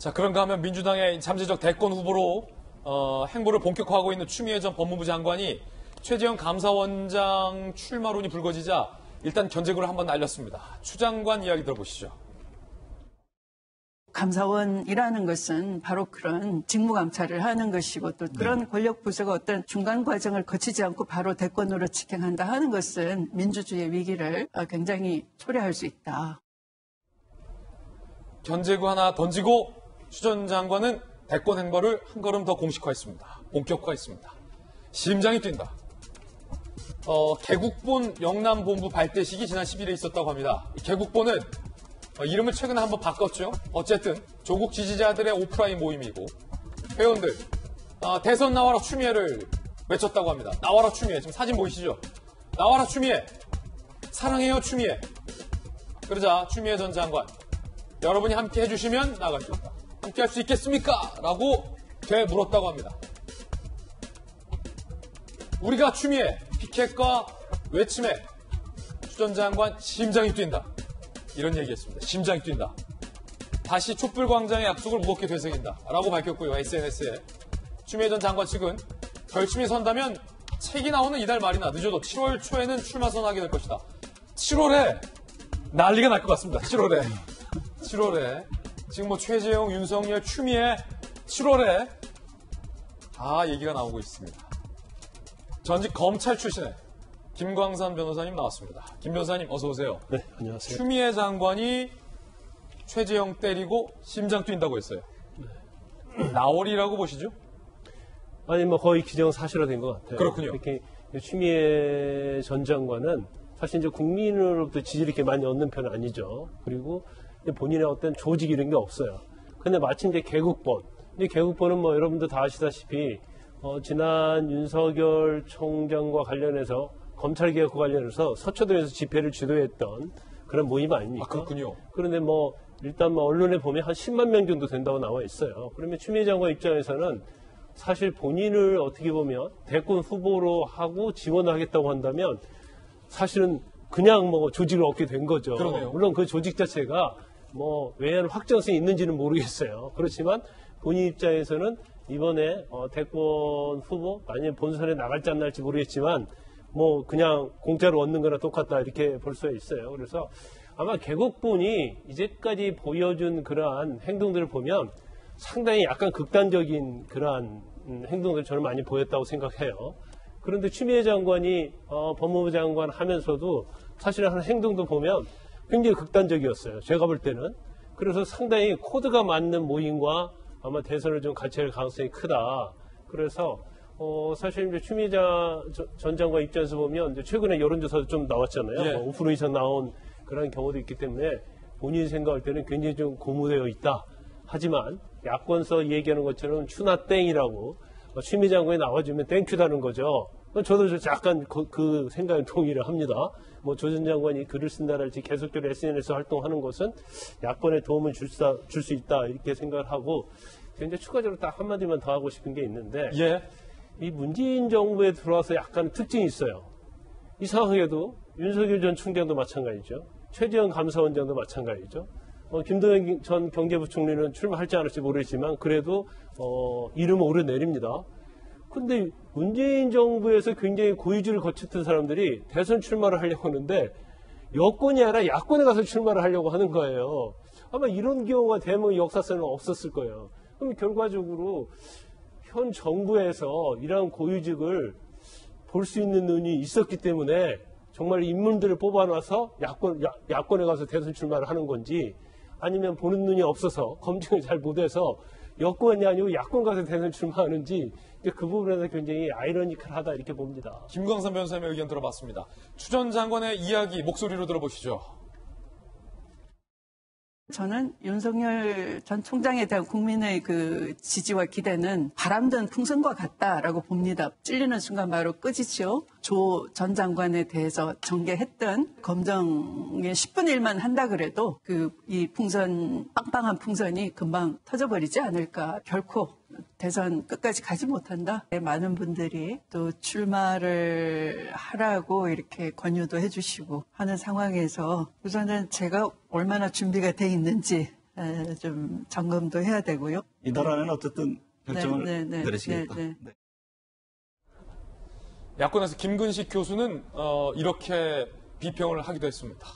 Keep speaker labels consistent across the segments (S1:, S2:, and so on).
S1: 자, 그런가 하면 민주당의 잠재적 대권 후보로 행보를 본격화하고 있는 추미애 전 법무부 장관이 최재형 감사원장 출마론이 불거지자 일단 견제구를 한번 날렸습니다. 추 장관 이야기 들어보시죠.
S2: 감사원이라는 것은 바로 그런 직무감찰을 하는 것이고 또 그런 권력 부서가 어떤 중간 과정을 거치지 않고 바로 대권으로 직행한다 하는 것은 민주주의의 위기를 굉장히 초래할 수 있다.
S1: 견제구 하나 던지고 추 전 장관은 대권 행보를 한 걸음 더 공식화했습니다. 본격화했습니다. 심장이 뛴다. 개국본 영남본부 발대식이 지난 10일에 있었다고 합니다. 개국본은 이름을 최근에 한번 바꿨죠. 어쨌든 조국 지지자들의 오프라인 모임이고 회원들 대선 나와라 추미애를 외쳤다고 합니다. 나와라 추미애. 지금 사진 보이시죠? 나와라 추미애. 사랑해요 추미애. 그러자 추미애 전 장관 여러분이 함께 해주시면 나갈 수 있다. 함께 할 수 있겠습니까? 라고 되물었다고 합니다. 우리가 추미애 피켓과 외침에 추 전 장관 심장이 뛴다. 이런 얘기했습니다. 심장이 뛴다. 다시 촛불광장의 약속을 무겁게 되새긴다. 라고 밝혔고요. SNS에. 추미애 전 장관 측은 결심이 선다면 책이 나오는 이달 말이나 늦어도 7월 초에는 출마 선언하게 될 것이다. 7월에 난리가 날 것 같습니다. 7월에. 지금 뭐 최재형, 윤석열, 추미애 7월에 다 얘기가 나오고 있습니다. 전직 검찰 출신의 김광산 변호사님 나왔습니다. 김 변호사님 어서 오세요.
S3: 네, 안녕하세요.
S1: 추미애 장관이 최재형 때리고 심장 뛴다고 했어요. 나월이라고 보시죠?
S3: 아니 뭐 거의 기정사실화된 것 같아요.
S1: 그렇군요.
S3: 이렇게 추미애 전 장관은 사실 이제 국민으로부터 지지를 이렇게 많이 얻는 편은 아니죠. 그리고 본인의 어떤 조직 이런 게 없어요. 근데 마침 이제 개국본. 이 개국본은 뭐 여러분도 다 아시다시피 지난 윤석열 총장과 관련해서 검찰개혁과 관련해서 서초동에서 집회를 주도했던 그런 모임 아닙니까?
S1: 아, 그렇군요.
S3: 그런데 뭐 일단 뭐 언론에 보면 한 10만 명 정도 된다고 나와 있어요. 그러면 추미애 장관 입장에서는 사실 본인을 어떻게 보면 대권 후보로 하고 지원을 하겠다고 한다면 사실은 그냥 뭐 조직을 얻게 된 거죠.
S1: 그러네요.
S3: 물론 그 조직 자체가 뭐 외에는 확정성이 있는지는 모르겠어요. 그렇지만 본인 입장에서는 이번에 대권 후보 만약에 본선에 나갈지 안 나갈지 모르겠지만 뭐 그냥 공짜로 얻는 거나 똑같다 이렇게 볼 수 있어요. 그래서 아마 개국본이 이제까지 보여준 그러한 행동들을 보면 상당히 약간 극단적인 그러한 행동들을 저는 많이 보였다고 생각해요. 그런데 추미애 장관이 법무부 장관 하면서도 사실 하는 행동도 보면 굉장히 극단적이었어요. 제가 볼 때는. 그래서 상당히 코드가 맞는 모임과 아마 대선을 좀 같이 할 가능성이 크다. 그래서 사실 이제 추미애 전 장관 입장에서 보면 이제 최근에 여론조사도 좀 나왔잖아요.
S1: 예.
S3: 5% 이상 나온 그런 경우도 있기 때문에 본인이 생각할 때는 굉장히 좀 고무되어 있다. 하지만 야권서 얘기하는 것처럼 추나 땡이라고 추미애 장관이 나와주면 땡큐다는 거죠. 저도 약간 그 생각에 동의를 합니다. 뭐 조 전 장관이 글을 쓴다랄지 계속적으로 SNS 활동하는 것은 야권에 도움을 줄 수 있다 이렇게 생각을 하고 이제 추가적으로 딱 한마디만 더 하고 싶은 게 있는데
S1: 예.
S3: 이 문재인 정부에 들어와서 약간 특징이 있어요. 이상하게도 윤석열 전 총장도 마찬가지죠. 최재형 감사원장도 마찬가지죠. 김동연 전 경제부총리는 출마할지 안 할지 모르겠지만 그래도 이름을 오르내립니다. 근데 문재인 정부에서 굉장히 고위직을 거쳤던 사람들이 대선 출마를 하려고 하는데 여권이 아니라 야권에 가서 출마를 하려고 하는 거예요. 아마 이런 경우가 대한민국 역사상에는 없었을 거예요. 그럼 결과적으로 현 정부에서 이러한 고위직을 볼 수 있는 눈이 있었기 때문에 정말 인물들을 뽑아놔서 야권에 가서 대선 출마를 하는 건지 아니면 보는 눈이 없어서 검증을 잘 못해서 여권이 아니고 야권 가서 대선 출마하는지 그 부분에서 굉장히 아이러니컬하다 이렇게 봅니다.
S1: 김광산 변호사님의 의견 들어봤습니다. 추 전 장관의 이야기 목소리로 들어보시죠.
S2: 저는 윤석열 전 총장에 대한 국민의 그 지지와 기대는 바람든 풍선과 같다라고 봅니다. 찔리는 순간 바로 끄지죠. 조 전 장관에 대해서 전개했던 검증의 10분의 1만 한다 그래도 이 풍선, 빵빵한 풍선이 금방 터져버리지 않을까. 결코 대선 끝까지 가지 못한다. 많은 분들이 또 출마를 하라고 이렇게 권유도 해주시고 하는 상황에서 우선은 제가 얼마나 준비가 돼 있는지 좀 점검도 해야 되고요.
S4: 이달 안에는 어쨌든 결정을 내리시겠다. 네.
S1: 야권에서 김근식 교수는 이렇게 비평을 하기도 했습니다.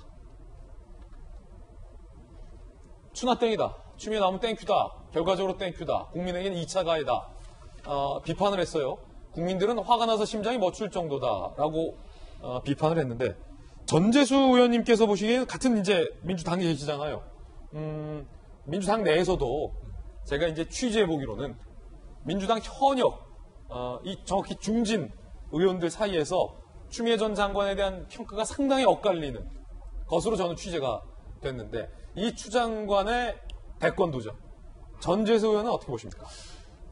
S1: 추나 땡이다. 추미애 나오면 땡큐다. 결과적으로 땡큐다. 국민에게는 2차 가해다. 비판을 했어요. 국민들은 화가 나서 심장이 멎을 정도다라고 비판을 했는데 전재수 의원님께서 보시기에는 같은 이제 민주당에 계시잖아요. 민주당 내에서도 제가 이제 취재해 보기로는 민주당 현역 이 정확히 중진 의원들 사이에서 추미애 전 장관에 대한 평가가 상당히 엇갈리는 것으로 저는 취재가 됐는데 이 추 장관의 대권 도전 전재수 의원은 어떻게 보십니까?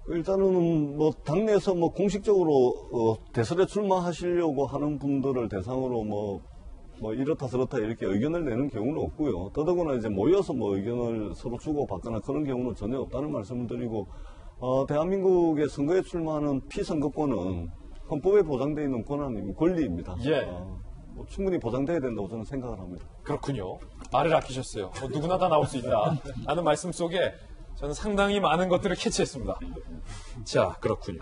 S4: 일단은 뭐 당내에서 뭐 공식적으로 대선에 출마하시려고 하는 분들을 대상으로 뭐 이렇다 저렇다 이렇게 의견을 내는 경우는 없고요. 더더구나 이제 모여서 뭐 의견을 서로 주고받거나 그런 경우는 전혀 없다는 말씀을 드리고 대한민국의 선거에 출마하는 피선거권은 헌법에 보장되어 있는 권리입니다.
S1: 예.
S4: 뭐 충분히 보장돼야 된다고 저는 생각을 합니다.
S1: 그렇군요. 말을 아끼셨어요. 누구나 다 나올 수 있다 하는 말씀 속에 저는 상당히 많은 것들을 캐치했습니다. 자, 그렇군요.